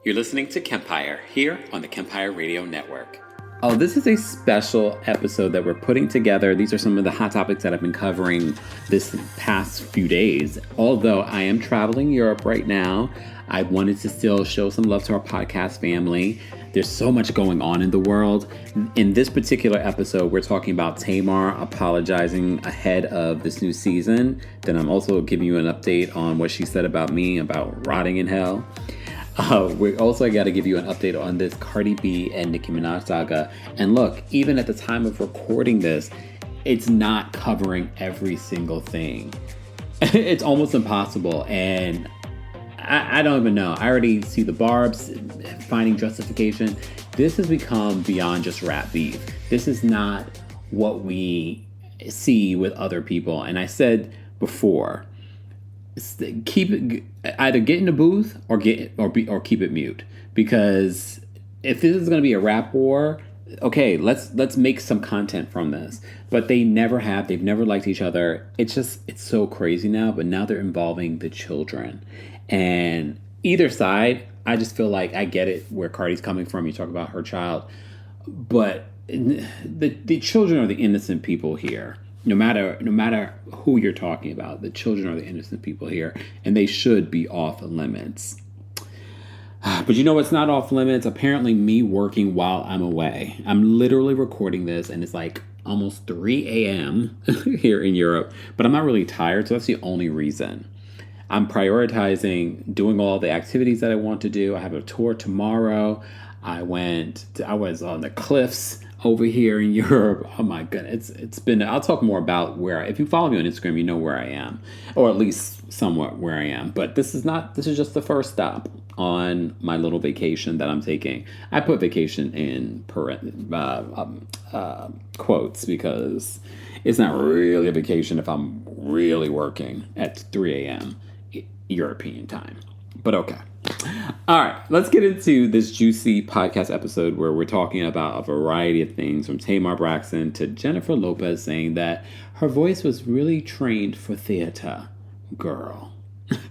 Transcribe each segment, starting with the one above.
You're listening to Kempire here on the Kempire Radio Network. Oh, this is a special episode that we're putting together. These are some of the hot topics that I've been covering this past few days. Although I am traveling Europe right now, I wanted to still show some love to our podcast family. There's so much going on in the world. In this particular episode, we're talking about Tamar apologizing ahead of this new season. Then I'm also giving you an update on what she said about me, about rotting in hell. We also got to give you an update on this Cardi B and Nicki Minaj saga. And look, even at the time of recording this, it's not covering every single thing. It's almost impossible. And I don't even know. I already see the barbs finding justification. This has become beyond just rap beef. This is not what we see with other people. And I said before, keep it, either get in the booth or keep it mute, because if this is going to be a rap war, okay, let's make some content from this. But they never have. They've never liked each other. It's so crazy now. But now they're involving the children, and either side, I just feel like I get it where Cardi's coming from. You talk about her child, but the children are the innocent people here. No matter who you're talking about, the children are the innocent people here, and they should be off limits. But you know what's not off limits? Apparently me working while I'm away. I'm literally recording this, and it's like almost 3 a.m. here in Europe, but I'm not really tired, so that's the only reason. I'm prioritizing doing all the activities that I want to do. I have a tour tomorrow. I was on the cliffs over here in Europe. Oh my goodness. It's been, I'll talk more about if you follow me on Instagram, you know where I am, or at least somewhat where I am. But this is just the first stop on my little vacation that I'm taking. I put vacation in quotes because it's not really a vacation if I'm really working at 3 a.m. European time. But okay. All right, let's get into this juicy podcast episode where we're talking about a variety of things, from Tamar Braxton to Jennifer Lopez saying that her voice was really trained for theater. Girl.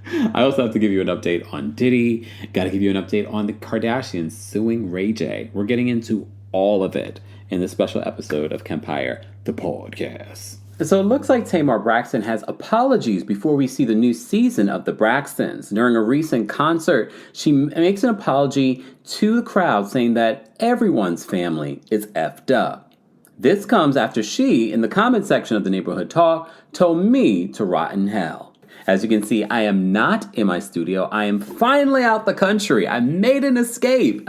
I also have to give you an update on Diddy. Got to give you an update on the Kardashians suing Ray J. We're getting into all of it in this special episode of Kempire, the podcast. So it looks like Tamar Braxton has apologies before we see the new season of the Braxtons. During a recent concert, she makes an apology to the crowd saying that everyone's family is effed up. This comes after she, in the comment section of the Neighborhood Talk, told me to rot in hell. As you can see, I am not in my studio. I am finally out the country. I made an escape.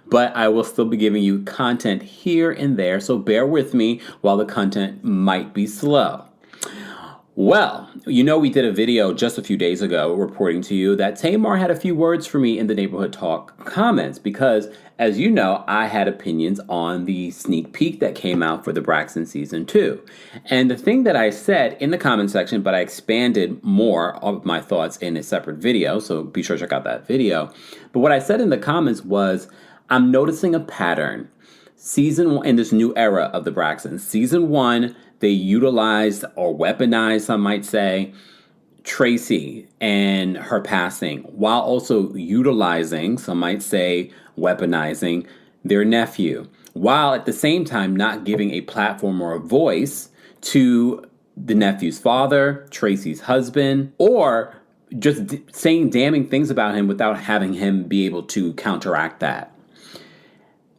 But I will still be giving you content here and there, so bear with me while the content might be slow. Well, you know, we did a video just a few days ago reporting to you that Tamar had a few words for me in the Neighborhood Talk comments because, as you know, I had opinions on the sneak peek that came out for the Braxton Season 2. And the thing that I said in the comment section, but I expanded more of my thoughts in a separate video, so be sure to check out that video. But what I said in the comments was, I'm noticing a pattern. Season 1, in this new era of the Braxtons, Season 1, they utilized or weaponized, some might say, Tracy and her passing, while also utilizing, some might say, weaponizing their nephew, while at the same time not giving a platform or a voice to the nephew's father, Tracy's husband, or just saying damning things about him without having him be able to counteract that.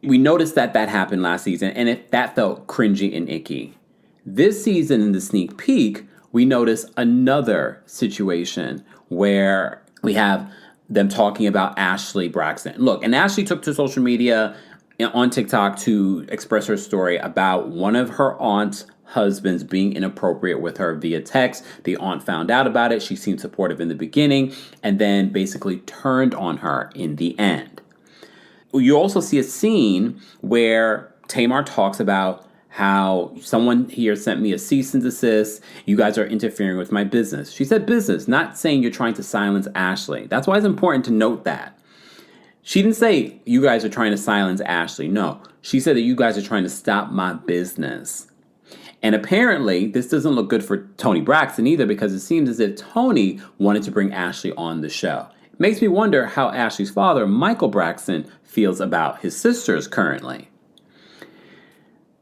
We noticed that happened last season, and that felt cringy and icky. This season in the sneak peek, we notice another situation where we have them talking about Ashley Braxton. Look, and Ashley took to social media on TikTok to express her story about one of her aunt's husbands being inappropriate with her via text. The aunt found out about it. She seemed supportive in the beginning and then basically turned on her in the end. You also see a scene where Tamar talks about how someone here sent me a cease and desist. You guys are interfering with my business. She said business, not saying you're trying to silence Ashley. That's why it's important to note that. She didn't say you guys are trying to silence Ashley. No, she said that you guys are trying to stop my business. And apparently, this doesn't look good for Toni Braxton either, because it seems as if Toni wanted to bring Ashley on the show. Makes me wonder how Ashley's father, Michael Braxton, feels about his sisters currently.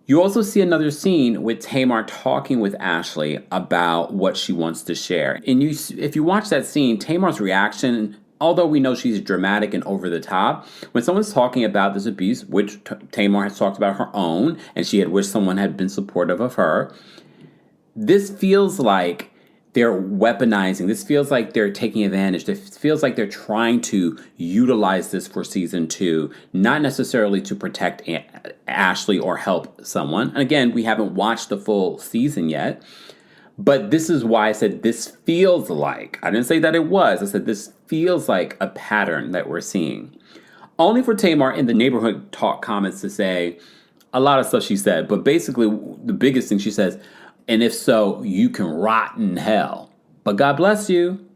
You also see another scene with Tamar talking with Ashley about what she wants to share. And if you watch that scene, Tamar's reaction, although we know she's dramatic and over the top, when someone's talking about this abuse, which Tamar has talked about her own, and she had wished someone had been supportive of her, this feels like they're weaponizing. This feels like they're taking advantage. This feels like they're trying to utilize this for season 2, not necessarily to protect Ashley or help someone. And again, we haven't watched the full season yet. But this is why I said this feels like, I didn't say that it was, I said this feels like a pattern that we're seeing. Only for Tamar in the neighborhood talk comments to say a lot of stuff she said, but basically the biggest thing she says, and if so, you can rot in hell. But God bless you.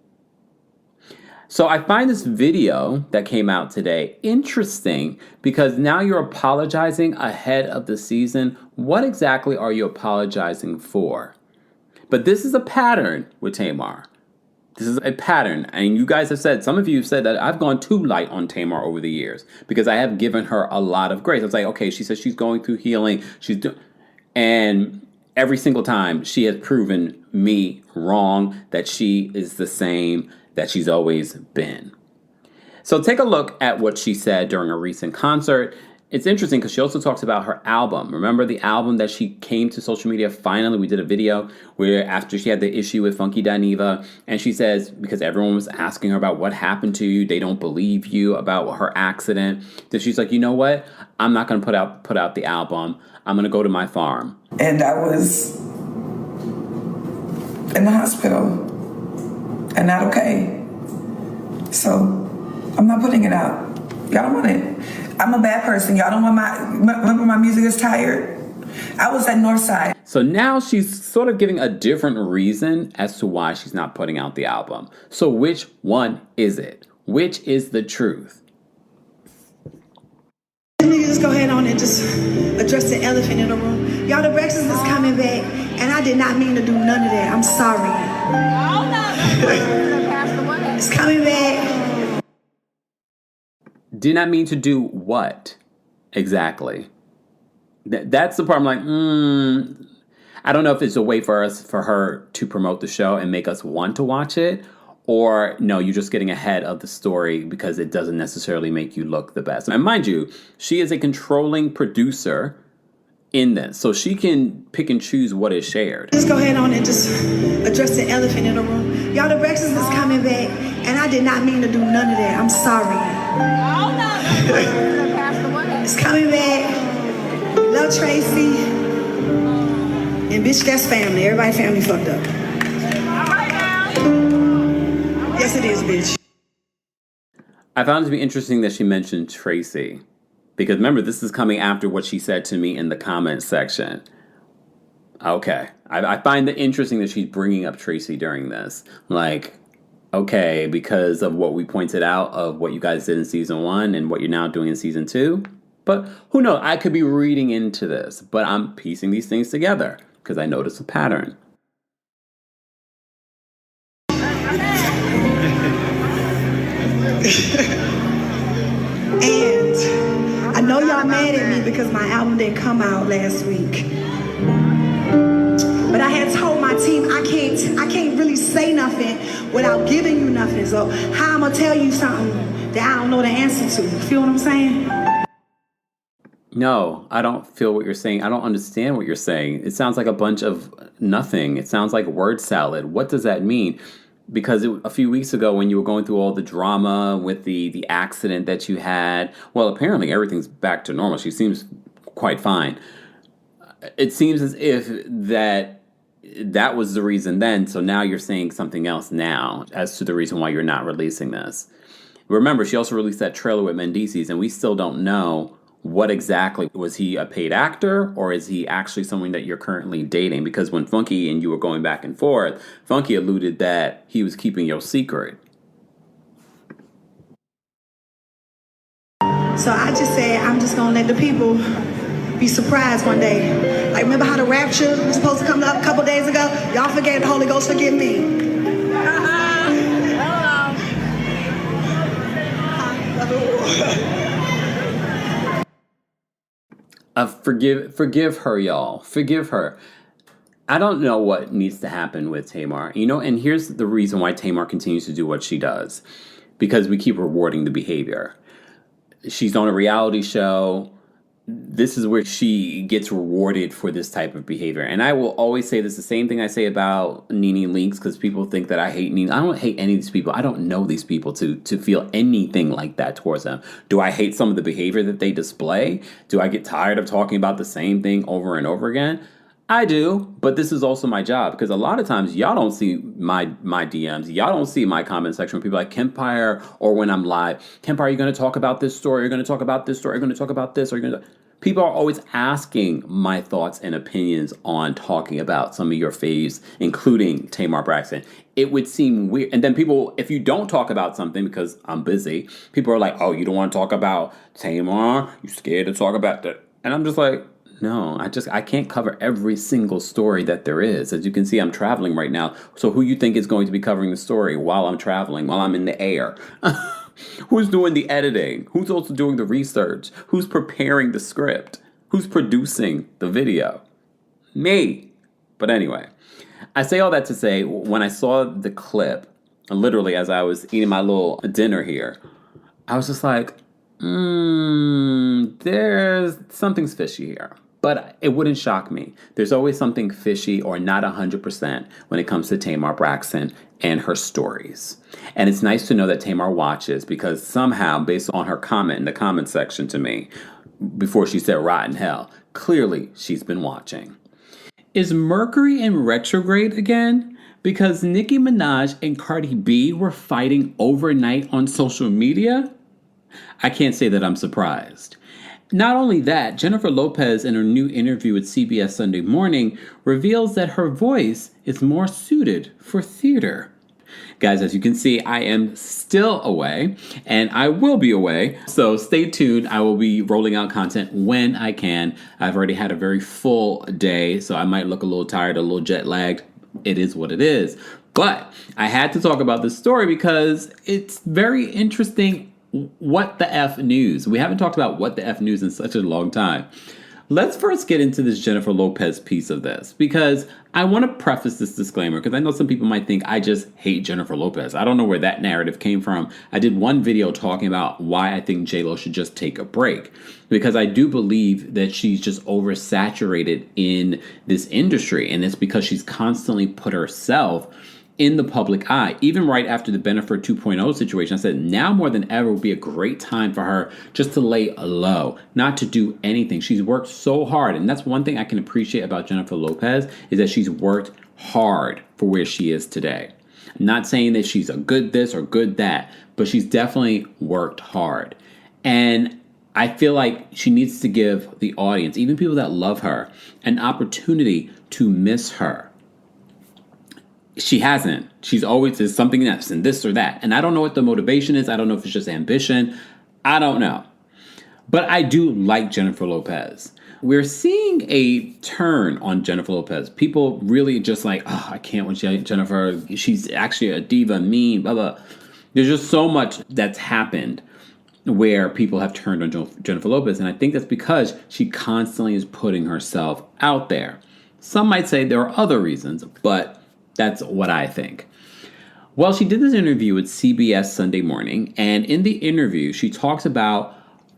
So I find this video that came out today interesting because now you're apologizing ahead of the season. What exactly are you apologizing for? But this is a pattern with Tamar. This is a pattern. And you guys have said, some of you have said that I've gone too light on Tamar over the years because I have given her a lot of grace. I was like, okay, she says she's going through healing. And every single time she has proven me wrong, that she is the same that she's always been. So take a look at what she said during a recent concert. It's interesting because she also talks about her album. Remember the album that she came to social media? Finally, we did a video where after she had the issue with Funky Dineva, and she says, because everyone was asking her about what happened to you, they don't believe you about her accident, that she's like, you know what? I'm not going to put out the album. I'm going to go to my farm. And I was in the hospital and not okay. So I'm not putting it out. Y'all don't want it. I'm a bad person. Y'all don't want remember my music is tired? I was at Northside. So now she's sort of giving a different reason as to why she's not putting out the album. So which one is it? Which is the truth? Let me just go ahead on and just address the elephant in the room. Y'all, the Braxton is coming back, and I did not mean to do none of that. I'm sorry. It's coming back. Did not mean to do what exactly? That's the part. I'm like, I don't know if it's a way for her to promote the show and make us want to watch it, or no, you're just getting ahead of the story because it doesn't necessarily make you look the best. And mind you, she is a controlling producer in this, so she can pick and choose what is shared. Let's go ahead on and just address the elephant in the room. Y'all, the Braxton is coming back, and I did not mean to do none of that. I'm sorry. It's coming back. Love Tracy. And bitch, that's family. Everybody family fucked up. Yes, it is, bitch. I found it to be interesting that she mentioned Tracy. Because remember, this is coming after what she said to me in the comments section. Okay. I find it interesting that she's bringing up Tracy during this. Like, okay, because of what we pointed out of what you guys did in season 1 and what you're now doing in season 2. But who knows? I could be reading into this. But I'm piecing these things together because I noticed a pattern. And I know y'all mad at me because my album didn't come out last week. But I had told my team I can't really say nothing without giving you nothing. So how I'm gonna tell you something that I don't know the answer to? You feel what I'm saying? No, I don't feel what you're saying. I don't understand what you're saying. It sounds like a bunch of nothing. It sounds like word salad. What does that mean? Because a few weeks ago when you were going through all the drama with the accident that you had, well, apparently everything's back to normal. She seems quite fine. It seems as if that was the reason then, so now you're saying something else now as to the reason why you're not releasing this. Remember, she also released that trailer with Mendices, and we still don't know what exactly. Was he a paid actor, or is he actually someone that you're currently dating? Because when Funky and you were going back and forth, Funky alluded that he was keeping your secret. So I just said I'm just gonna let the people be surprised one day. Like, remember how the rapture was supposed to come up a couple days ago? Y'all forget the Holy Ghost, forgive me. Forgive her, y'all. Forgive her. I don't know what needs to happen with Tamar. And here's the reason why Tamar continues to do what she does. Because we keep rewarding the behavior. She's on a reality show. This is where she gets rewarded for this type of behavior. And I will always say this, the same thing I say about Nene Leakes, because people think that I hate Nene. I don't hate any of these people. I don't know these people to feel anything like that towards them. Do I hate some of the behavior that they display? Do I get tired of talking about the same thing over and over again? I do, but this is also my job, because a lot of times y'all don't see my DMs. Y'all don't see my comment section when people are like, Kempire, or when I'm live, Kempire, are you going to talk about this story? You're going to talk about this story? You're going to talk about this? Or you're going to... People are always asking my thoughts and opinions on talking about some of your faves, including Tamar Braxton. It would seem weird. And then people, if you don't talk about something because I'm busy, people are like, oh, you don't want to talk about Tamar? You scared to talk about that? And I'm just like, no, I can't cover every single story that there is. As you can see, I'm traveling right now. So who you think is going to be covering the story while I'm traveling, while I'm in the air? Who's doing the editing? Who's also doing the research? Who's preparing the script? Who's producing the video? Me. But anyway, I say all that to say, when I saw the clip, literally as I was eating my little dinner here, I was just like, there's something's fishy here. But it wouldn't shock me. There's always something fishy or not 100% when it comes to Tamar Braxton and her stories. And it's nice to know that Tamar watches, because somehow, based on her comment in the comment section to me, before she said rotten hell, clearly she's been watching. Is Mercury in retrograde again? Because Nicki Minaj and Cardi B were fighting overnight on social media? I can't say that I'm surprised. Not only that, Jennifer Lopez, in her new interview with CBS Sunday Morning, reveals that her voice is more suited for theater. Guys, as you can see, I am still away, and I will be away, so stay tuned. I will be rolling out content when I can. I've already had a very full day, so I might look a little tired, a little jet lagged. It is what it is. But I had to talk about this story because it's very interesting. What the F news? We haven't talked about what the F news in such a long time. Let's first get into this Jennifer Lopez piece of this, because I want to preface this disclaimer, because I know some people might think I just hate Jennifer Lopez. I don't know where that narrative came from. I did one video talking about why I think J-Lo should just take a break, because I do believe that she's just oversaturated in this industry, and it's because she's constantly put herself in the public eye. Even right after the Bennifer 2.0 situation, I said now more than ever would be a great time for her just to lay low, not to do anything. She's worked so hard, and that's one thing I can appreciate about Jennifer Lopez, is that she's worked hard for where she is today. I'm not saying that she's a good this or good that, but she's definitely worked hard. And I feel like she needs to give the audience, even people that love her, an opportunity to miss her. She hasn't. She's always says something else and this or that. And I don't know what the motivation is. I don't know if it's just ambition. I don't know. But I do like Jennifer Lopez. We're seeing a turn on Jennifer Lopez. People really just like, oh, I can't watch Jennifer. She's actually a diva, mean, blah, blah. There's just so much that's happened where people have turned on Jennifer Lopez. And I think that's because she constantly is putting herself out there. Some might say there are other reasons, but that's what I think. Well, she did this interview with CBS Sunday Morning, and in the interview, she talks about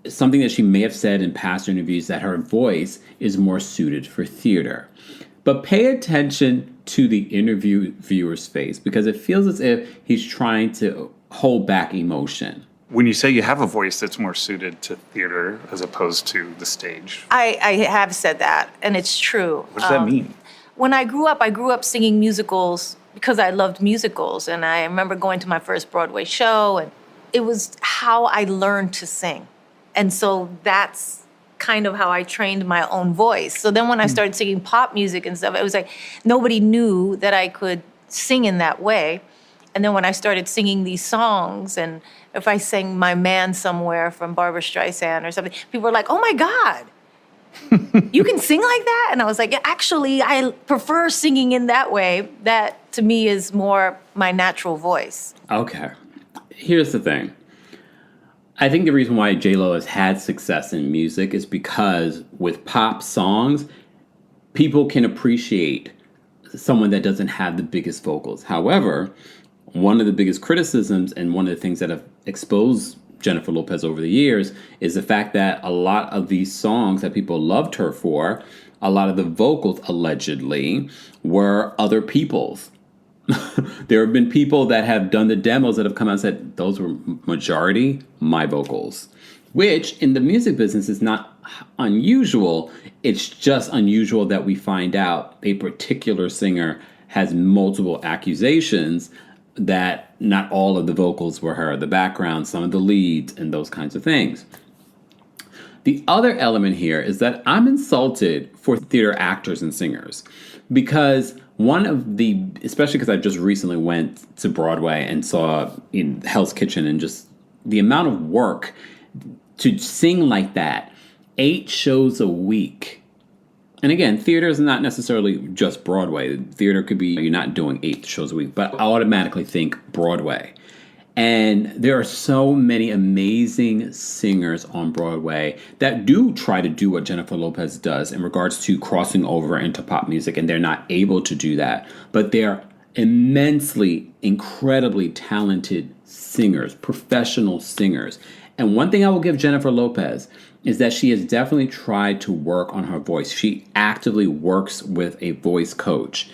something that she may have said in past interviews, that her voice is more suited for theater. But pay attention to the interview viewer's face, because it feels as if he's trying to hold back emotion. When you say you have a voice that's more suited to theater as opposed to the stage. I have said that, and it's true. What does that mean? When I grew up singing musicals because I loved musicals. And I remember going to my first Broadway show, and it was how I learned to sing. And so that's kind of how I trained my own voice. So then when I started singing pop music and stuff, it was like nobody knew that I could sing in that way. And then when I started singing these songs, and if I sang My Man Somewhere from Barbra Streisand or something, people were like, oh my God, you can sing like that? And I was like, yeah, actually, I prefer singing in that way. That, to me, is more my natural voice. Okay. Here's the thing. I think the reason why J-Lo has had success in music is because with pop songs, people can appreciate someone that doesn't have the biggest vocals. However, one of the biggest criticisms and one of the things that have exposed Jennifer Lopez over the years is the fact that a lot of these songs that people loved her for, a lot of the vocals allegedly were other people's. There have been people that have done the demos that have come out and said those were majority my vocals, which in the music business is not unusual. It's just unusual that we find out a particular singer has multiple accusations that not all of the vocals were her, the background, some of the leads, and those kinds of things. The other element here is that I'm insulted for theater actors and singers because one of the, especially because I just recently went to Broadway and saw in Hell's Kitchen, and just the amount of work to sing like that, 8 shows a week. And again, theater is not necessarily just Broadway. Theater could be you're not doing 8 shows a week, but I automatically think Broadway. And there are so many amazing singers on Broadway that do try to do what Jennifer Lopez does in regards to crossing over into pop music, and they're not able to do that. But they're immensely, incredibly talented singers, professional singers. And one thing I will give Jennifer Lopez is that she has definitely tried to work on her voice. She actively works with a voice coach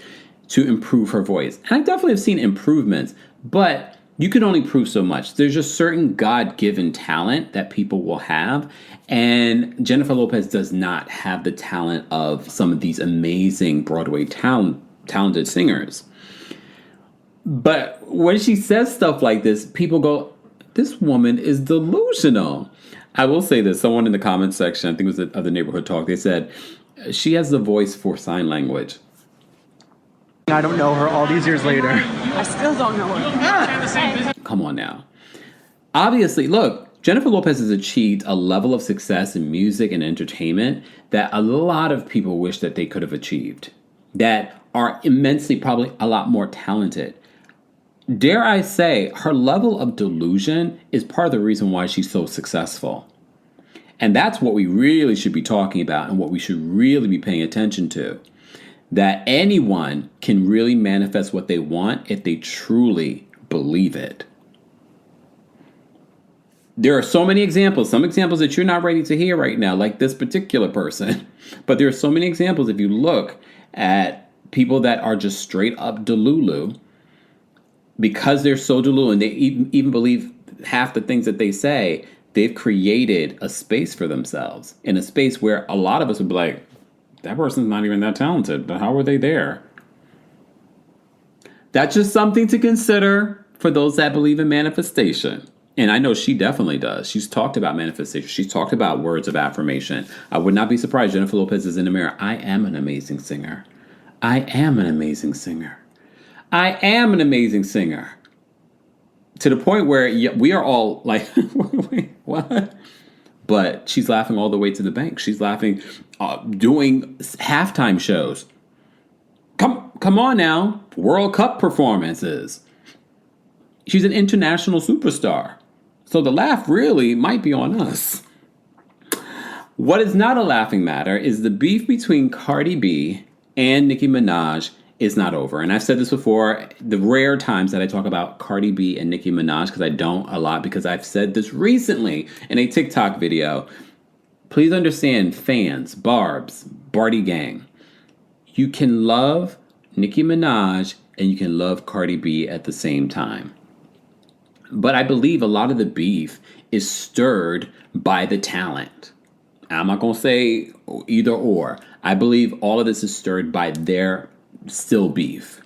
to improve her voice. And I definitely have seen improvements, but you can only prove so much. There's just certain God-given talent that people will have, and Jennifer Lopez does not have the talent of some of these amazing Broadway talented singers. But when she says stuff like this, people go, this woman is delusional. I will say this. Someone in the comments section, I think it was of the Neighborhood Talk, they said, she has the voice for sign language. I don't know her all these years later. I still don't know her. Come on now. Obviously, look, Jennifer Lopez has achieved a level of success in music and entertainment that a lot of people wish that they could have achieved, that are immensely, probably a lot more talented. Dare I say, her level of delusion is part of the reason why she's so successful. And that's what we really should be talking about and what we should really be paying attention to. That anyone can really manifest what they want if they truly believe it. There are so many examples, some examples that you're not ready to hear right now, like this particular person. But there are so many examples if you look at people that are just straight up delulu, because they're so delulu and they even believe half the things that they say, they've created a space for themselves, in a space where a lot of us would be like, that person's not even that talented, but how are they there? That's just something to consider for those that believe in manifestation. And I know she definitely does. She's talked about manifestation. She's talked about words of affirmation. I would not be surprised Jennifer Lopez is in the mirror. I am an amazing singer. I am an amazing singer. I am an amazing singer. To the point where we are all like, wait, what? But she's laughing all the way to the bank. She's laughing, doing halftime shows. Come on now. World Cup performances. She's an international superstar. So the laugh really might be on us. What is not a laughing matter is the beef between Cardi B and Nicki Minaj is not over. And I've said this before, the rare times that I talk about Cardi B and Nicki Minaj, because I don't a lot, because I've said this recently in a TikTok video. Please understand, fans, Barbs, Barty Gang, you can love Nicki Minaj and you can love Cardi B at the same time. But I believe a lot of the beef is stirred by the talent. I'm not going to say either or. I believe all of this is stirred by their still beef.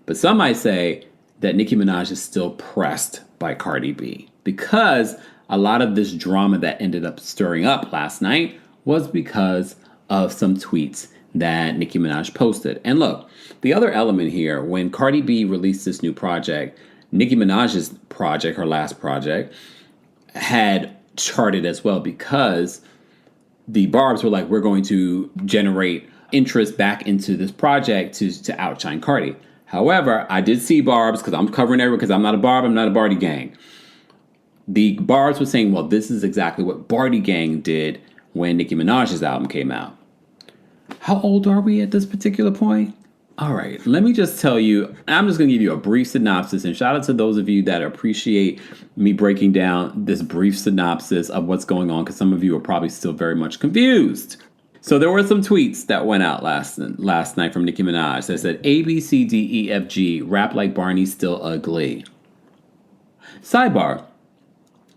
But some might say that Nicki Minaj is still pressed by Cardi B, because a lot of this drama that ended up stirring up last night was because of some tweets that Nicki Minaj posted. And look, the other element here, when Cardi B released this new project, Nicki Minaj's project, her last project, had charted as well, because the Barbs were like, we're going to generate interest back into this project to outshine Cardi. However, I did see Barbs, because I'm covering everyone, because I'm not a Barb, I'm not a Barty Gang. The bars were saying, well, this is exactly what Barty Gang did when Nicki Minaj's album came out. How old are we at this particular point? All right, let me just tell you, I'm just going to give you a brief synopsis, and shout out to those of you that appreciate me breaking down this brief synopsis of what's going on, because some of you are probably still very much confused. So there were some tweets that went out last night from Nicki Minaj that said, A, B, C, D, E, F, G, rap like Barney, still ugly. Sidebar,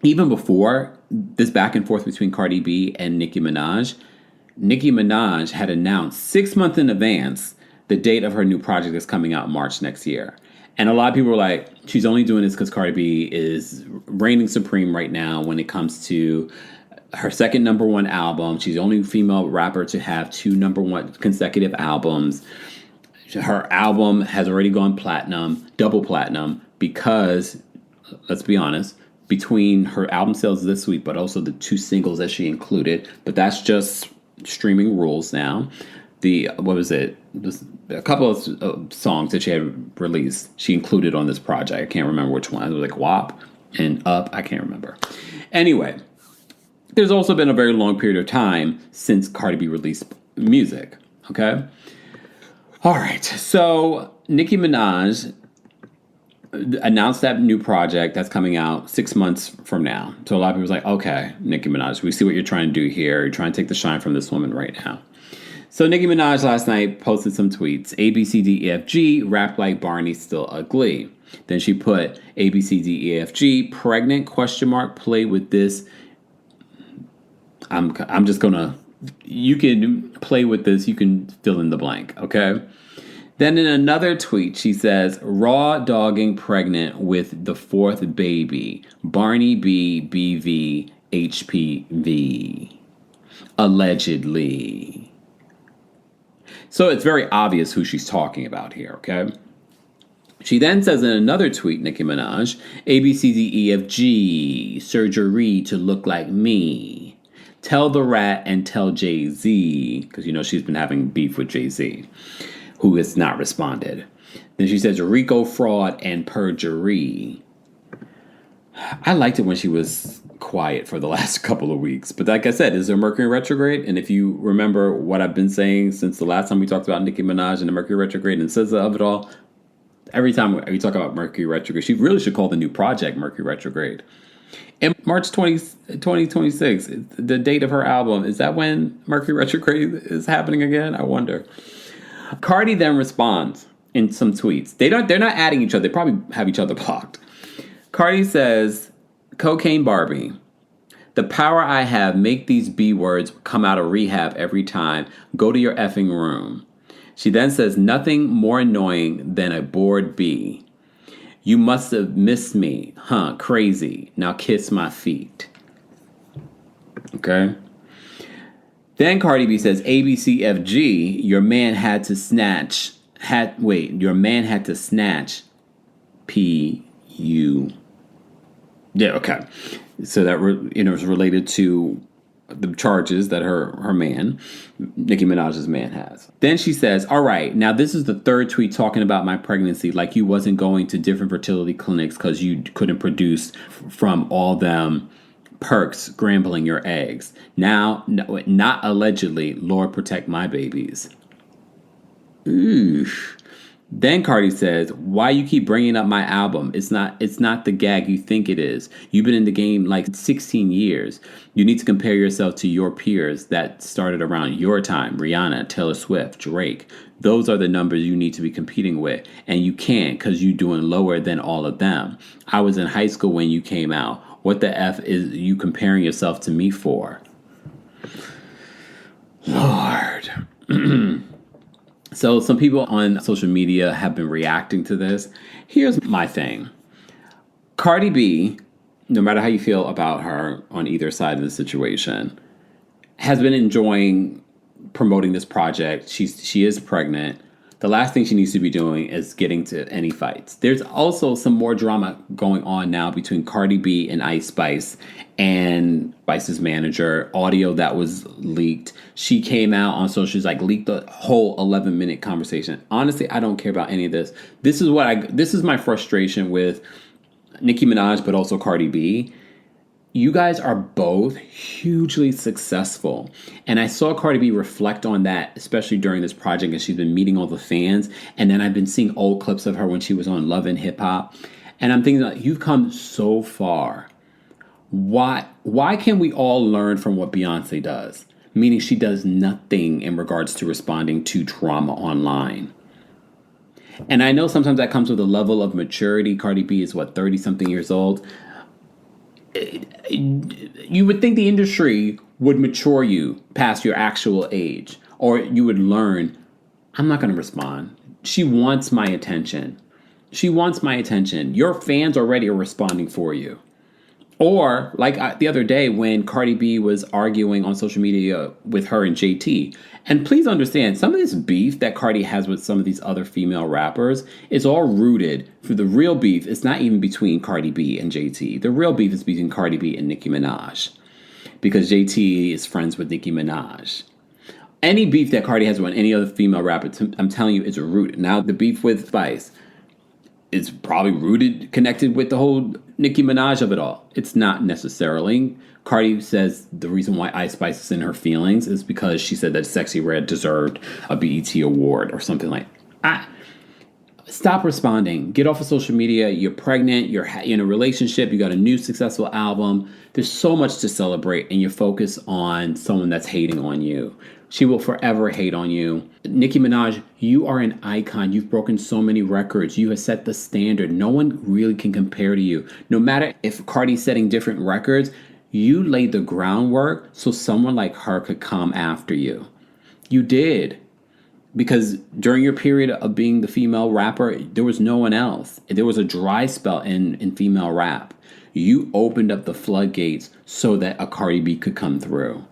even before this back and forth between Cardi B and Nicki Minaj had announced 6 months in advance the date of her new project that's coming out in March next year. And a lot of people were like, she's only doing this because Cardi B is reigning supreme right now when it comes to her second number one album. She's the only female rapper to have 2 number one consecutive albums. Her album has already gone platinum, double platinum, because, let's be honest, between her album sales this week, but also the 2 singles that she included, but that's just streaming rules now. A couple of songs that she had released, she included on this project. I can't remember which one. It was like WAP and Up. I can't remember. Anyway, there's also been a very long period of time since Cardi B released music. Okay? All right. So Nicki Minaj announced that new project that's coming out 6 months from now. So a lot of people was like, okay, Nicki Minaj, we see what you're trying to do here. You're trying to take the shine from this woman right now. So Nicki Minaj last night posted some tweets. A, B, C, D, E, F, G, rap like Barney, still ugly. Then she put A, B, C, D, E, F, G, pregnant, question mark, play with this. I'm just gonna, you can play with this, you can fill in the blank, okay? Then in another tweet, she says, raw dogging pregnant with the 4th baby, Barney B, BV, HPV, allegedly. So it's very obvious who she's talking about here, okay? She then says in another tweet, Nicki Minaj, A, B, C, D, E, F, G, surgery to look like me. Tell the rat and tell Jay-Z, because you know she's been having beef with Jay-Z, who has not responded. Then she says RICO fraud and perjury. I liked it when she was quiet for the last couple of weeks. But like I said, is there Mercury retrograde? And if you remember what I've been saying since the last time we talked about Nicki Minaj and the Mercury retrograde and SZA of it all, every time we talk about Mercury retrograde, she really should call the new project Mercury retrograde. And March 2026, the date of her album, is that when Mercury retrograde is happening again? I wonder. Cardi then responds in some tweets. They're not adding each other. They probably have each other blocked. Cardi says, cocaine Barbie, the power I have, make these B words come out of rehab every time. Go to your effing room. She then says, nothing more annoying than a bored bee. You must have missed me, huh? Crazy. Now kiss my feet. Okay. Then Cardi B says, ABCFG, your man had to snatch. Your man had to snatch. P-U. Yeah, okay. So that is related to the charges that her man, Nicki Minaj's man, has. Then she says, all right, now this is the 3rd tweet talking about my pregnancy, like you wasn't going to different fertility clinics because you couldn't produce from all them perks scrambling your eggs. Now, not allegedly, Lord protect my babies. Oof. Then Cardi says, why you keep bringing up my album? It's not the gag you think it is. You've been in the game like 16 years. You need to compare yourself to your peers that started around your time. Rihanna, Taylor Swift, Drake. Those are the numbers you need to be competing with. And you can't because you're doing lower than all of them. I was in high school when you came out. What the F is you comparing yourself to me for? Lord. So some people on social media have been reacting to this. Here's my thing. Cardi B, no matter how you feel about her on either side of the situation, has been enjoying promoting this project. She is pregnant. The last thing she needs to be doing is getting to any fights. There's also some more drama going on now between Cardi B and Ice Spice and Spice's manager. Audio that was leaked. She came out on social, she's like leaked the whole 11-minute conversation. Honestly, I don't care about any of this. This is my frustration with Nicki Minaj, but also Cardi B. you guys are both hugely successful. And I saw Cardi B reflect on that, especially during this project, and she's been meeting all the fans. And then I've been seeing old clips of her when she was on Love and Hip Hop. And I'm thinking, like, you've come so far. Why can't we all learn from what Beyonce does? Meaning she does nothing in regards to responding to trauma online. And I know sometimes that comes with a level of maturity. Cardi B is, 30-something years old? You would think the industry would mature you past your actual age. Or you would learn, I'm not going to respond. She wants my attention. She wants my attention. Your fans already are responding for you. Or, like the other day when Cardi B was arguing on social media with her and JT. And please understand, some of this beef that Cardi has with some of these other female rappers is all rooted for the real beef. It's not even between Cardi B and JT. The real beef is between Cardi B and Nicki Minaj. Because JT is friends with Nicki Minaj. Any beef that Cardi has with any other female rapper, I'm telling you, it's rooted. Now, the beef with Spice is probably connected with the whole Nicki Minaj of it all. It's not necessarily. Cardi says the reason why Ice Spice is in her feelings is because she said that Sexy Red deserved a BET award or something like that. Stop responding. Get off of social media. You're pregnant. You're in a relationship. You got a new successful album. There's so much to celebrate, and you focus on someone that's hating on you. She will forever hate on you. Nicki Minaj, you are an icon. You've broken so many records. You have set the standard. No one really can compare to you. No matter if Cardi's setting different records, you laid the groundwork so someone like her could come after you. You did. Because during your period of being the female rapper, there was no one else. There was a dry spell in female rap. You opened up the floodgates so that a Cardi B could come through.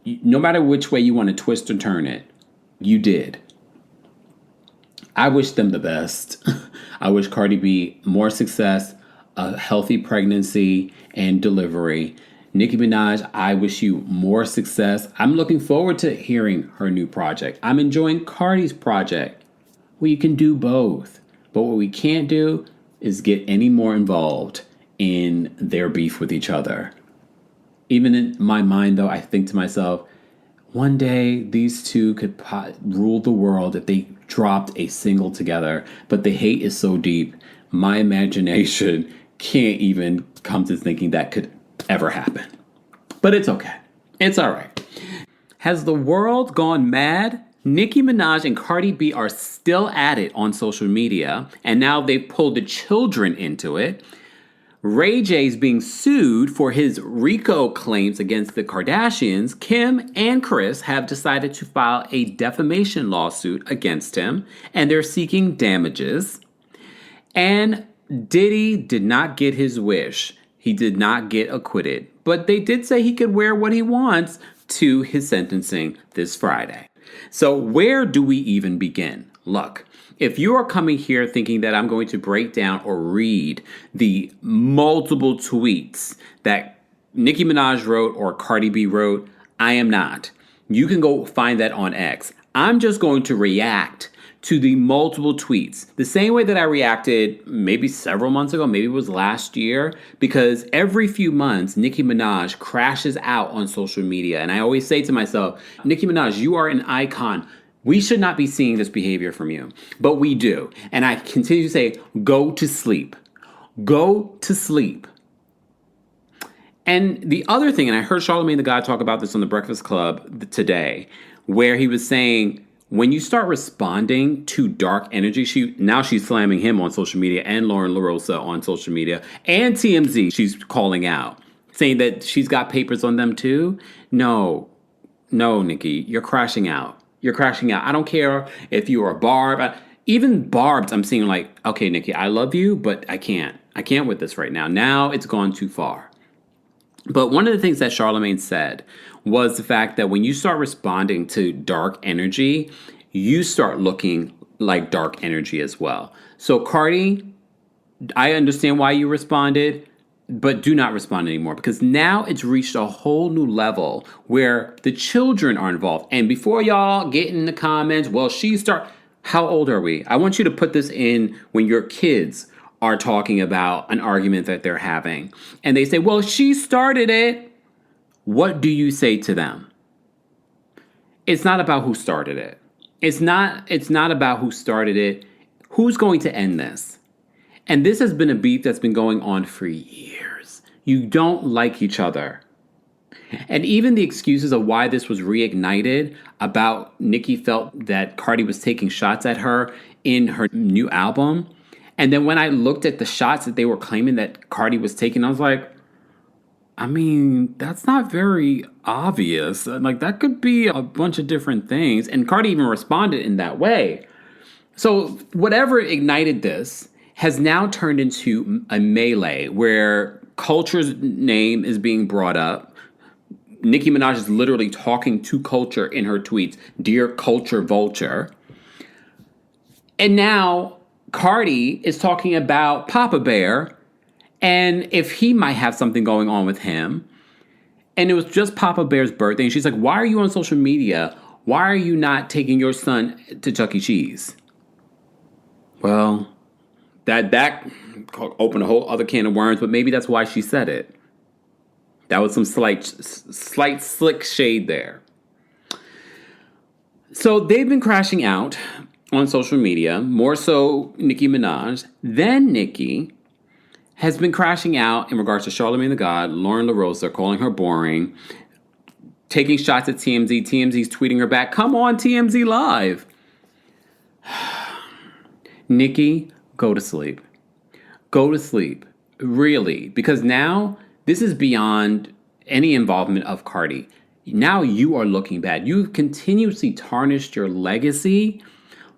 No matter which way you want to twist or turn it, you did. I wish them the best. I wish Cardi B more success, a healthy pregnancy and delivery. Nicki Minaj, I wish you more success. I'm looking forward to hearing her new project. I'm enjoying Cardi's project. We can do both. But what we can't do is get any more involved in their beef with each other. Even in my mind, though, I think to myself, one day these two could rule the world if they dropped a single together. But the hate is so deep, my imagination can't even come to thinking that could ever happen. But it's okay. It's all right. Has the world gone mad? Nicki Minaj and Cardi B are still at it on social media, and now they've pulled the children into it. Ray J's being sued for his RICO claims against the Kardashians. Kim and Kris have decided to file a defamation lawsuit against him, and they're seeking damages. And Diddy did not get his wish. He did not get acquitted, but they did say he could wear what he wants to his sentencing this Friday. So where do we even begin? Look, if you are coming here thinking that I'm going to break down or read the multiple tweets that Nicki Minaj wrote or Cardi B wrote, I am not. You can go find that on X. I'm just going to react to the multiple tweets, the same way that I reacted maybe several months ago, maybe it was last year, because every few months, Nicki Minaj crashes out on social media. And I always say to myself, Nicki Minaj, you are an icon. We should not be seeing this behavior from you, but we do. And I continue to say, go to sleep. Go to sleep. And the other thing, and I heard Charlamagne the God talk about this on The Breakfast Club today, where he was saying, when you start responding to dark energy, she's slamming him on social media and Lauren LaRosa on social media and TMZ she's calling out, saying that she's got papers on them too. No, Nicki, you're crashing out. You're crashing out. I don't care if you are Barb. Even Barb's, I'm seeing like, okay, Nicki, I love you, but I can't. I can't with this right now. Now it's gone too far. But one of the things that Charlamagne said was the fact that when you start responding to dark energy, you start looking like dark energy as well. So Cardi, I understand why you responded, but do not respond anymore, because now it's reached a whole new level where the children are involved. And before y'all get in the comments, well, how old are we? I want you to put this in when your kids are talking about an argument that they're having. And they say, well, she started it. What do you say to them? It's not about who started it. It's not about who started it. Who's going to end this? And this has been a beef that's been going on for years. You don't like each other. And even the excuses of why this was reignited about Nicki felt that Cardi was taking shots at her in her new album. And then when I looked at the shots that they were claiming that Cardi was taking, I was like, I mean, that's not very obvious. Like, that could be a bunch of different things. And Cardi even responded in that way. So whatever ignited this has now turned into a melee where Culture's name is being brought up. Nicki Minaj is literally talking to Culture in her tweets. Dear Culture Vulture. And now Cardi is talking about Papa Bear and if he might have something going on with him. And it was just Papa Bear's birthday. And she's like, why are you on social media? Why are you not taking your son to Chuck E. Cheese? Well, that opened a whole other can of worms, but maybe that's why she said it. That was some slight slick shade there. So they've been crashing out on social media, more so Nicki Minaj. Then Nicki has been crashing out in regards to Charlamagne the God, Lauren LaRosa, calling her boring, taking shots at TMZ. TMZ's tweeting her back, come on TMZ Live. Nicki, go to sleep. Go to sleep. Really. Because now this is beyond any involvement of Cardi. Now you are looking bad. You've continuously tarnished your legacy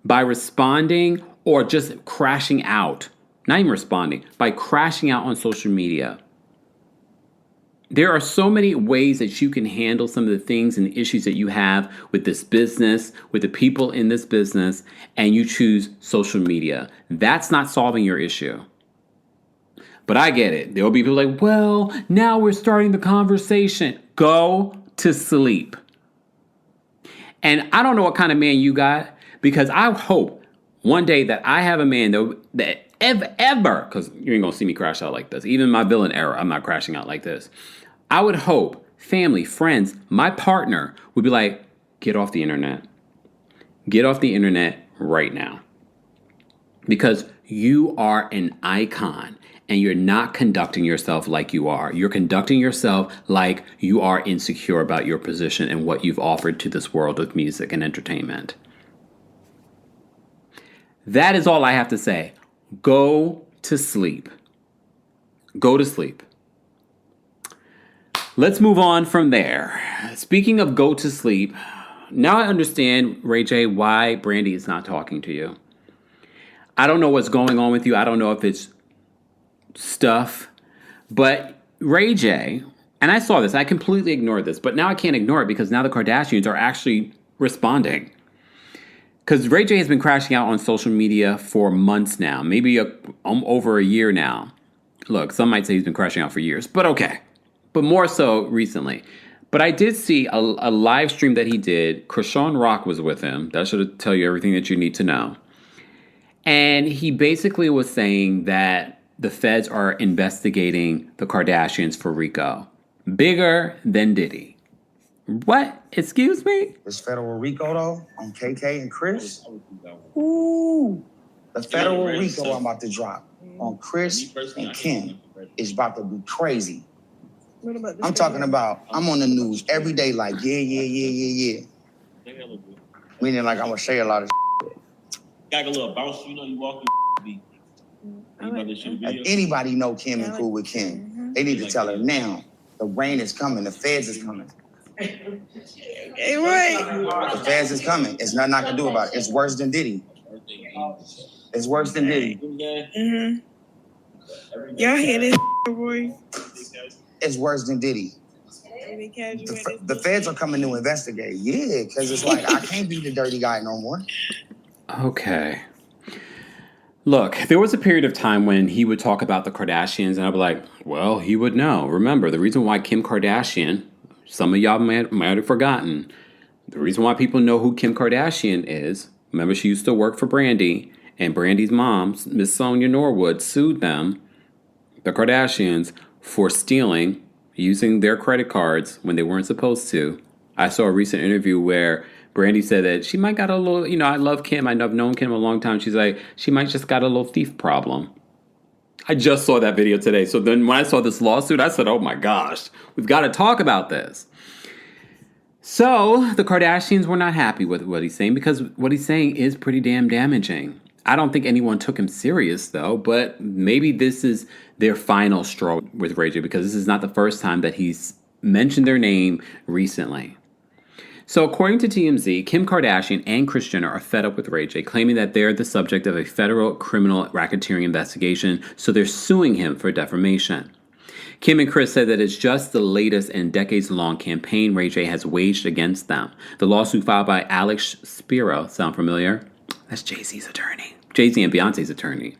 by responding or just crashing out. Not even responding, by crashing out on social media. There are so many ways that you can handle some of the things and the issues that you have with this business, with the people in this business, and you choose social media. That's not solving your issue. But I get it. There will be people like, well, now we're starting the conversation. Go to sleep. And I don't know what kind of man you got, because I hope one day that I have a man that ever, because you ain't gonna see me crash out like this. Even in my villain era, I'm not crashing out like this. I would hope family, friends, my partner would be like, get off the internet. Get off the internet right now. Because you are an icon and you're not conducting yourself like you are. You're conducting yourself like you are insecure about your position and what you've offered to this world of music and entertainment. That is all I have to say. Go to sleep. Go to sleep. Let's move on from there. Speaking of go to sleep, now I understand, Ray J, why Brandy is not talking to you. I don't know what's going on with you. I don't know if it's stuff. But Ray J, and I saw this, I completely ignored this, but now I can't ignore it because now the Kardashians are actually responding. Because Ray J has been crashing out on social media for months now, maybe over a year now. Look, some might say he's been crashing out for years, but okay. But more so recently. But I did see a live stream that he did. Krishan Rock was with him. That should tell you everything that you need to know. And he basically was saying that the feds are investigating the Kardashians for RICO. Bigger than Diddy. What? Excuse me? This federal RICO, though, on KK and Chris. Ooh. The federal RICO I'm about to drop on Chris and Kim is about to be crazy. I'm talking about, I'm on the news every day like, yeah. Meaning like I'm going to say a lot of shit. Got a little bounce, you know, you walking beat. If anybody know Kim and cool with Kim, they need to tell her now. The rain is coming. The feds is coming. Hey, right. The feds is coming. It's nothing I can do about it. It's worse than Diddy. It's worse than Diddy. Y'all hear this, boy? It's worse than Diddy. The feds are coming to investigate. Yeah, because it's like, I can't be the dirty guy no more. Okay. Look, there was a period of time when he would talk about the Kardashians, and I'd be like, well, he would know. Remember, the reason why Kim Kardashian, some of y'all might have forgotten, the reason why people know who Kim Kardashian is, remember she used to work for Brandy, and Brandy's mom, Miss Sonia Norwood, sued them, the Kardashians, for stealing, using their credit cards when they weren't supposed to. I saw a recent interview where Brandy said that she might got a little, I love Kim. I've known Kim a long time. She's like, she might just got a little thief problem. I just saw that video today. So then when I saw this lawsuit, I said, oh my gosh, we've got to talk about this. So the Kardashians were not happy with what he's saying because what he's saying is pretty damn damaging. I don't think anyone took him serious, though, but maybe this is their final straw with Ray J because this is not the first time that he's mentioned their name recently. So according to TMZ, Kim Kardashian and Kris Jenner are fed up with Ray J, claiming that they're the subject of a federal criminal racketeering investigation, so they're suing him for defamation. Kim and Kris said that it's just the latest in decades-long campaign Ray J has waged against them. The lawsuit filed by Alex Spiro, sound familiar? That's Jay-Z's attorney. Jay-Z and Beyonce's attorney.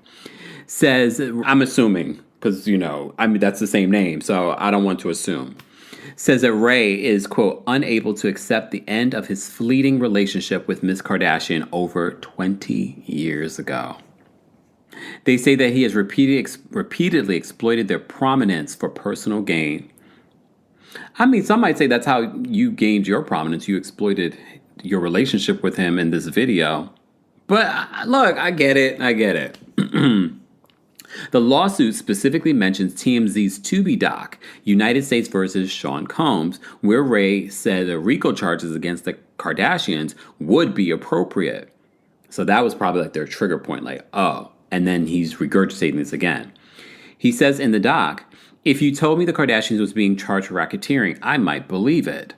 Says, I'm assuming, because, that's the same name, so I don't want to assume. Says that Ray is, quote, unable to accept the end of his fleeting relationship with Miss Kardashian over 20 years ago. They say that he has repeatedly exploited their prominence for personal gain. I mean, some might say that's how you gained your prominence. You exploited your relationship with him in this video. But look, I get it. The lawsuit specifically mentions TMZ's Tubi doc, United States versus Sean Combs, where Ray said the RICO charges against the Kardashians would be appropriate. So that was probably like their trigger point, like, oh, and then he's regurgitating this again. He says in the doc, if you told me the Kardashians was being charged for racketeering, I might believe it.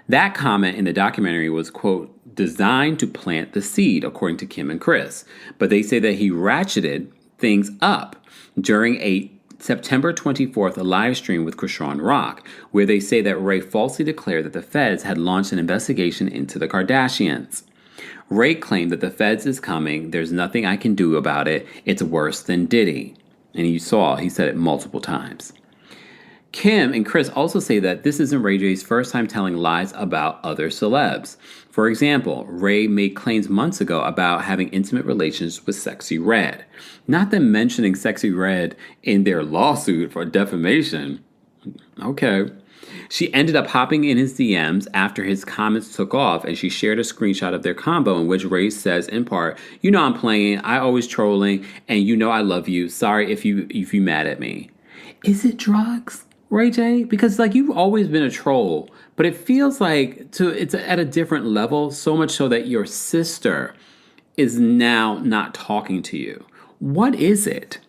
That comment in the documentary was, quote, designed to plant the seed, according to Kim and Kris. But they say that he ratcheted things up during a September 24th live stream with Krishan Rock, where they say that Ray falsely declared that the feds had launched an investigation into the Kardashians. Ray claimed that the feds is coming, there's nothing I can do about it, it's worse than Diddy. And he said it multiple times. Kim and Kris also say that this isn't Ray J's first time telling lies about other celebs. For example, Ray made claims months ago about having intimate relations with Sexy Red. Not them mentioning Sexy Red in their lawsuit for defamation. Okay. She ended up hopping in his DMs after his comments took off, and she shared a screenshot of their combo in which Ray says, in part, I'm playing, I always trolling, and I love you. Sorry if you mad at me. Is it drugs, Ray J? Because you've always been a troll, but it feels like it's at a different level, so much so that your sister is now not talking to you. What is it?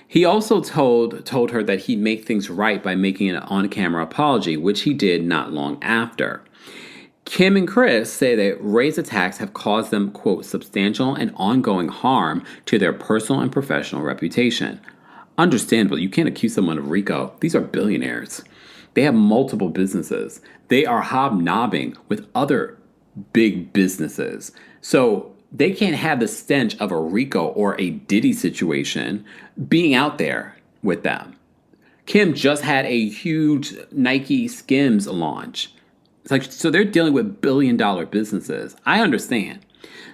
He also told her that he'd make things right by making an on-camera apology, which he did not long after. Kim and Kris say that Ray's attacks have caused them, quote, substantial and ongoing harm to their personal and professional reputation. Understandable, you can't accuse someone of RICO. These are billionaires. They have multiple businesses. They are hobnobbing with other big businesses. So they can't have the stench of a RICO or a Diddy situation being out there with them. Kim just had a huge Nike Skims launch. So they're dealing with billion-dollar businesses. I understand.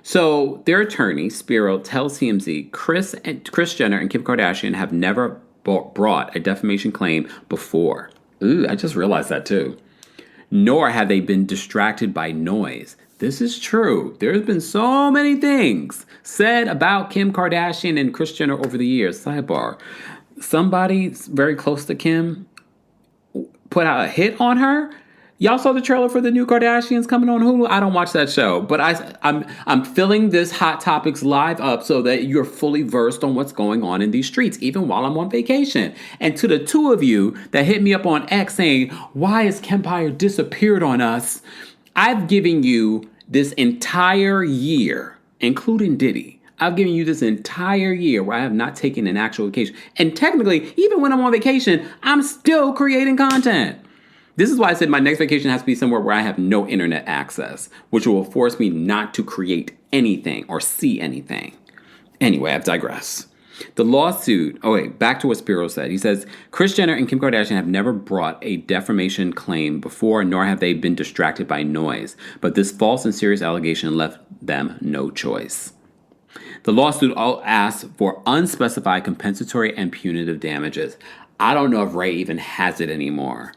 So their attorney, Spiro, tells TMZ Kris Jenner and Kim Kardashian have never brought a defamation claim before. Ooh, I just realized that too. Nor have they been distracted by noise. This is true. There's been so many things said about Kim Kardashian and Kris Jenner over the years. Sidebar. Somebody very close to Kim put out a hit on her. Y'all saw the trailer for the new Kardashians coming on Hulu? I don't watch that show, but I'm filling this Hot Topics live up so that you're fully versed on what's going on in these streets, even while I'm on vacation. And to the two of you that hit me up on X saying, why has Kempire disappeared on us? I've given you this entire year, including Diddy. I've given you this entire year where I have not taken an actual vacation. And technically, even when I'm on vacation, I'm still creating content. This is why I said my next vacation has to be somewhere where I have no internet access, which will force me not to create anything or see anything. Anyway, I've digressed. The lawsuit, back to what Spiro said. He says, Kris Jenner and Kim Kardashian have never brought a defamation claim before, nor have they been distracted by noise. But this false and serious allegation left them no choice. The lawsuit all asks for unspecified compensatory and punitive damages. I don't know if Ray even has it anymore.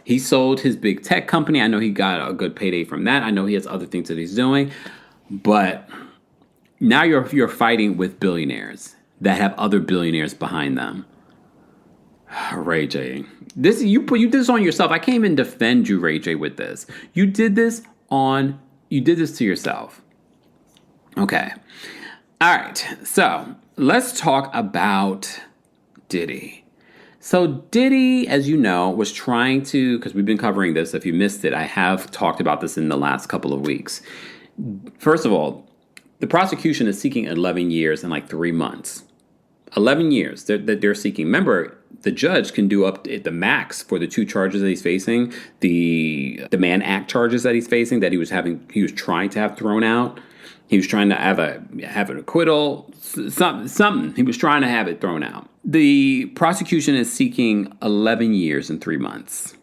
He sold his big tech company. I know he got a good payday from that. I know he has other things that he's doing. But now you're fighting with billionaires that have other billionaires behind them. Ray J. You did this on yourself. I can't even defend you, Ray J, with this. You did this to yourself. Okay. All right. So let's talk about Diddy. So Diddy, as you know, was trying to, because we've been covering this. If you missed it, I have talked about this in the last couple of weeks. First of all, the prosecution is seeking 11 years and like 3 months. 11 years that they're seeking. Remember, the judge can do up the max for the 2 charges that he's facing, the Mann Act charges that he's facing that he was trying to have thrown out. He was trying to have an acquittal, something. He was trying to have it thrown out. The prosecution is seeking 11 years and 3 months.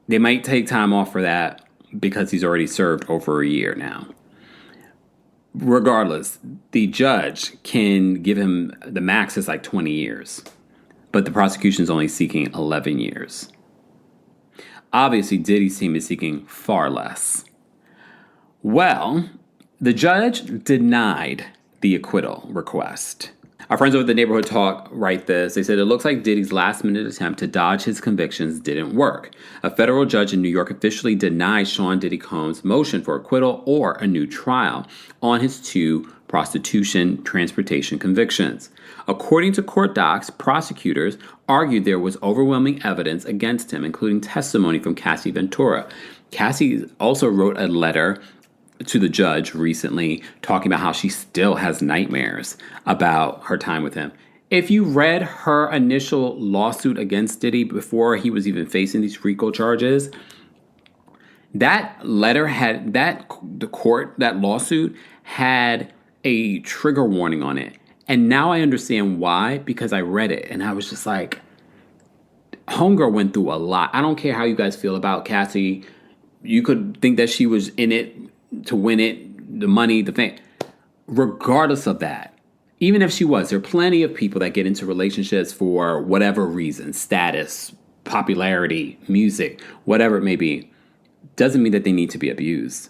They might take time off for that because he's already served over a year now. Regardless, the judge can give him the max is like 20 years, but the prosecution is only seeking 11 years. Obviously, Diddy's team is seeking far less. Well, the judge denied the acquittal request. Our friends over at the Neighborhood Talk write this. They said, it looks like Diddy's last-minute attempt to dodge his convictions didn't work. A federal judge in New York officially denied Sean Diddy Combs' motion for acquittal or a new trial on his 2 prostitution transportation convictions. According to court docs, prosecutors argued there was overwhelming evidence against him, including testimony from Cassie Ventura. Cassie also wrote a letter to the judge recently talking about how she still has nightmares about her time with him. If you read her initial lawsuit against Diddy before he was even facing these RICO charges, that letter that lawsuit had a trigger warning on it. And now I understand why, because I read it and I was just like, homegirl went through a lot. I don't care how you guys feel about Cassie. You could think that she was in it to win it, the money, the fame. Regardless of that, even if she was, there are plenty of people that get into relationships for whatever reason, status, popularity, music, whatever it may be. Doesn't mean that they need to be abused.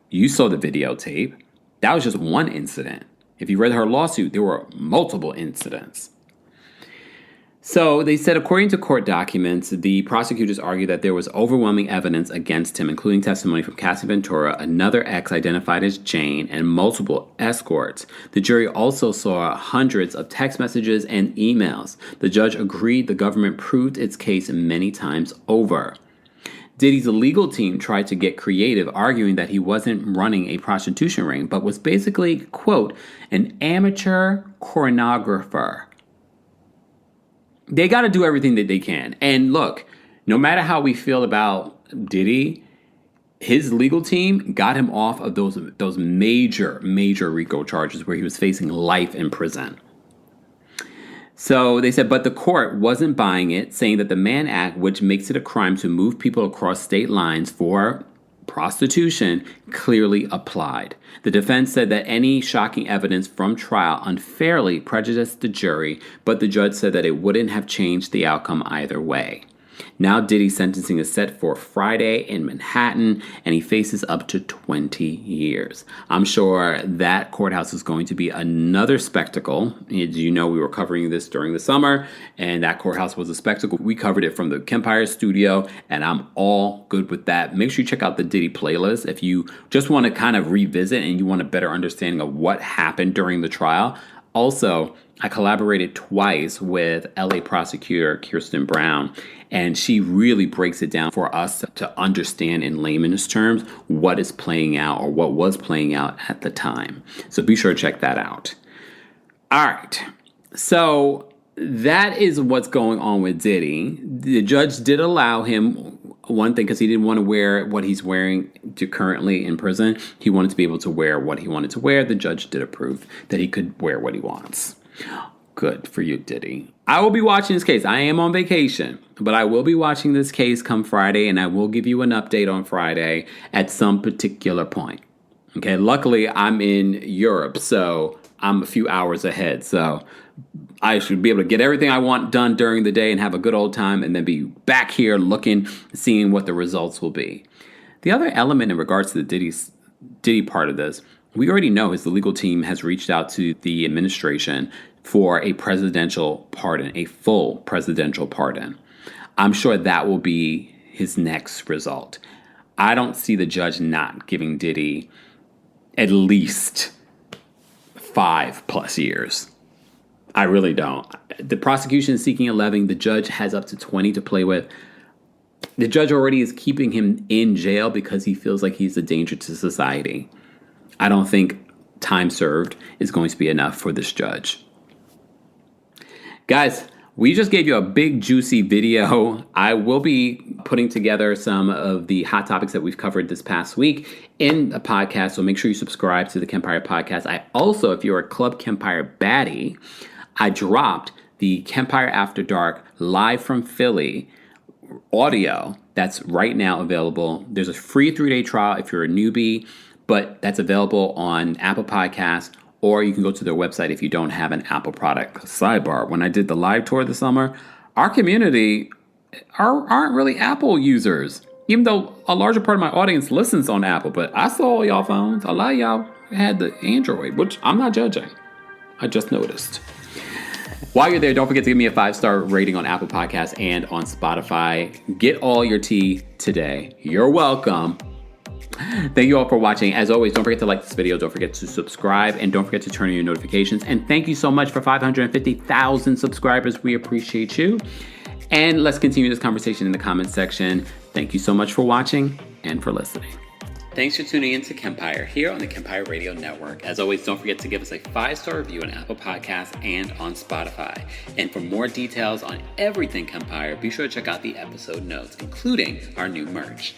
You saw the videotape. That was just one incident. If you read her lawsuit, there were multiple incidents. So they said, according to court documents, the prosecutors argued that there was overwhelming evidence against him, including testimony from Cassie Ventura, another ex identified as Jane, and multiple escorts. The jury also saw hundreds of text messages and emails. The judge agreed the government proved its case many times over. Diddy's legal team tried to get creative, arguing that he wasn't running a prostitution ring, but was basically, quote, an amateur choreographer. They got to do everything that they can. And look, no matter how we feel about Diddy, his legal team got him off of those major RICO charges where he was facing life in prison. So they said, but the court wasn't buying it, saying that the Mann Act, which makes it a crime to move people across state lines for prostitution, clearly applied. The defense said that any shocking evidence from trial unfairly prejudiced the jury, but the judge said that it wouldn't have changed the outcome either way. Now Diddy's sentencing is set for Friday in Manhattan, and he faces up to 20 years. I'm sure that courthouse is going to be another spectacle. As you know, we were covering this during the summer, and that courthouse was a spectacle. We covered it from the Kempire studio, and I'm all good with that. Make sure you check out the Diddy playlist if you just want to kind of revisit and you want a better understanding of what happened during the trial. Also, I collaborated twice with LA prosecutor Kirsten Brown, and she really breaks it down for us to understand in layman's terms what is playing out or what was playing out at the time. So be sure to check that out. All right. So that is what's going on with Diddy. The judge did allow him one thing because he didn't want to wear what he's wearing currently in prison. He wanted to be able to wear what he wanted to wear. The judge did approve that he could wear what he wants. Good for you, Diddy. I will be watching this case. I am on vacation, but I will be watching this case come Friday, and I will give you an update on Friday at some particular point. Okay, luckily I'm in Europe, so I'm a few hours ahead. So I should be able to get everything I want done during the day and have a good old time and then be back here looking, seeing what the results will be. The other element in regards to the Diddy part of this, we already know his legal team has reached out to the administration for a presidential pardon, a full presidential pardon. I'm sure that will be his next result. I don't see the judge not giving Diddy at least 5+ years. I really don't. The prosecution is seeking 11. The judge has up to 20 to play with. The judge already is keeping him in jail because he feels like he's a danger to society. I don't think time served is going to be enough for this judge. Guys, we just gave you a big, juicy video. I will be putting together some of the hot topics that we've covered this past week in a podcast, so make sure you subscribe to the Kempire podcast. I also, if you're a Club Kempire baddie, I dropped the Kempire After Dark live from Philly audio that's right now available. There's a free 3-day trial if you're a newbie, but that's available on Apple Podcasts, or you can go to their website if you don't have an Apple product. Sidebar, when I did the live tour this summer, our community aren't really Apple users, even though a larger part of my audience listens on Apple. But I saw all y'all phones. A lot of y'all had the Android, which I'm not judging. I just noticed. While you're there, don't forget to give me a 5-star rating on Apple Podcasts and on Spotify. Get all your tea today. You're welcome. Thank you all for watching. As always, don't forget to like this video. Don't forget to subscribe. And don't forget to turn on your notifications. And thank you so much for 550,000 subscribers. We appreciate you. And let's continue this conversation in the comments section. Thank you so much for watching and for listening. Thanks for tuning in to Kempire here on the Kempire Radio Network. As always, don't forget to give us a 5-star review on Apple Podcasts and on Spotify. And for more details on everything Kempire, be sure to check out the episode notes, including our new merch.